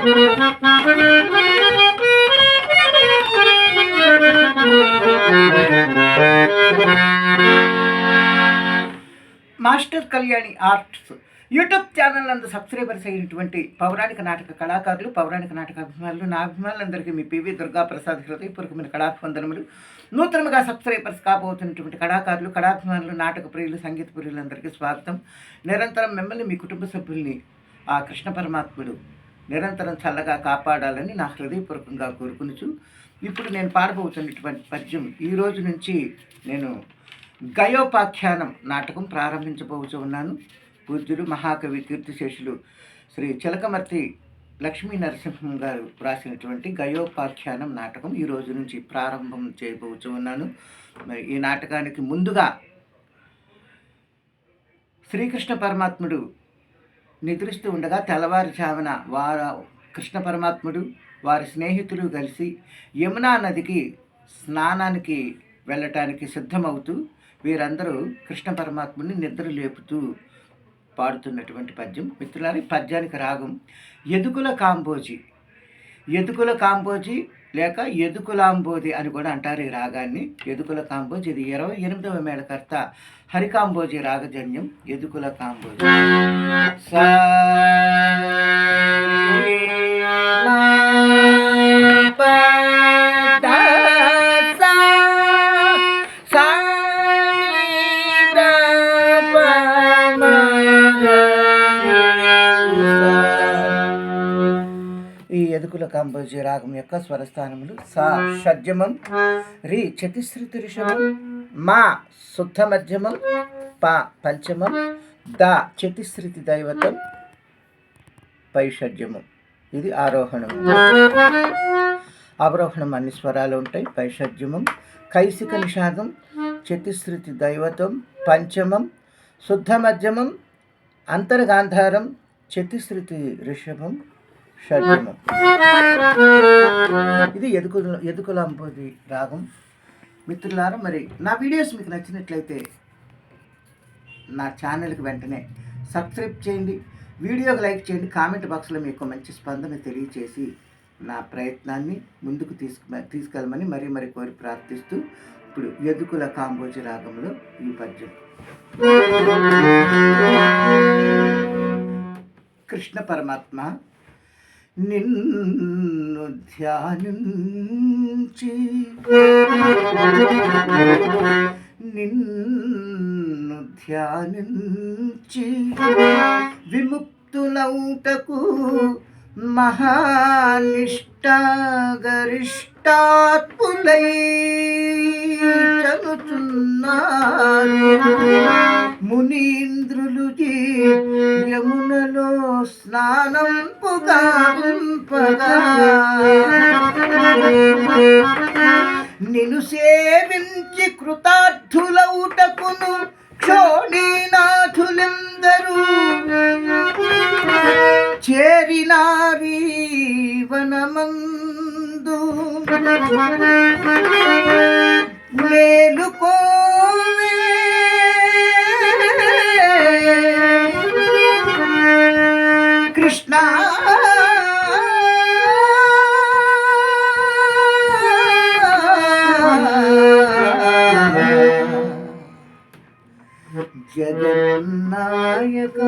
Master Kalyani arts YouTube channel నందు subscribers అయినటువంటి పౌరాణిక నాటక కళాకారులు, పౌరాణిక నాటక అభిమానులు, నా అభిమానులందరికీ మీ పివి దుర్గా ప్రసాద్ హృదయపూర్వకమైన కళాభివందనములు. నూతనంగా సబ్స్క్రైబర్స్ కాబోతున్నటువంటి కళాకారులు, కళాభిమానులు, నాటక ప్రియులు, సంగీత ప్రియులందరికీ స్వాగతం. నిరంతరం మిమ్మల్ని, మీ కుటుంబ సభ్యుల్ని ఆ కృష్ణ పరమాత్ముడు నిరంతరం చల్లగా కాపాడాలని నా హృదయపూర్వకంగా కోరుకునుచు, ఇప్పుడు నేను పాడబోతున్నటువంటి పద్యం, ఈ రోజు నుంచి నేను గయోపాఖ్యానం నాటకం ప్రారంభించబోతూ ఉన్నాను. పూజ్యులు మహాకవి కీర్తిశేషులు శ్రీ చిలకమర్తి లక్ష్మీ నరసింహం గారు రాసినటువంటి గయోపాఖ్యానం నాటకం ఈ రోజు నుంచి ప్రారంభం చేయబోతూ ఉన్నాను. ఈ నాటకానికి ముందుగా శ్రీకృష్ణ పరమాత్ముడు నిద్రిస్తూ ఉండగా తెల్లవారుజామున కృష్ణ పరమాత్ముడు వారి స్నేహితులు కలిసి యమునా నదికి స్నానానికి వెళ్ళటానికి సిద్ధమవుతూ వీరందరూ కృష్ణ పరమాత్ముడిని నిద్ర లేపుతూ పాడుతున్నటువంటి పద్యం. మిత్రులారి, పద్యానికి రాగం ఎదుకుల కాంబోజి. ఎదుకుల కాంబోజి లేక ఎదుకులాంబోది అని కూడా అంటారు ఈ రాగాన్ని. ఎదుకుల కాంబోజి, ఇది 28వ మేళకర్త హరికాంబోజి రాగజన్యం. ఎదుకుల కాంబోజి ఈ ఎదుకుల కాంబోజీ రాగం యొక్క స్వరస్థానములు సా షడ్జమం, రి చతుశ్రుతి ఋషభం, మా శుద్ధ మధ్యమం, పా పంచమం, దా చతుశ్రుతి దైవతం, పై షడ్జమం. ఇది ఆరోహణం. అవరోహణం అన్ని స్వరాలు ఉంటాయి. పై షడ్జమం, కైసిక నిషాదం, చతుశ్రుతి దైవతం, పంచమం, శుద్ధ మధ్యమం, అంతర్గాంధారం, చతుశ్రుతి ఋషభం, షడ్జమం. ఇది ఎదుకులాంబోది రాగం. మిత్రులారా, మరి నా వీడియోస్ మీకు నచ్చినట్లయితే నా ఛానల్కి వెంటనే సబ్స్క్రైబ్ చేయండి, వీడియోకి లైక్ చేయండి, కామెంట్ బాక్స్లో మీకు మంచి స్పందన తెలియచేసి నా ప్రయత్నాన్ని ముందుకు తీసుకెళ్ళమని మరీ కోరి ప్రార్థిస్తూ, ఇప్పుడు ఎదుకుల కాంబోజి రాగంలో ఈ పద్యం. కృష్ణ పరమాత్మ నిన్ను ధ్యానించి విముక్తులౌటకు మహానిష్టాగరిష్టాత్ములై చనుచున్నారు మునీంద్రులు యమునలో స్నానం పుగాంపగా నిను సేవించి కృతార్థులౌటకును క్షోణీనాథులెందరూ చేరినారీ వనమందు. మేలుకోవే కృష్ణ, జగన్నాయక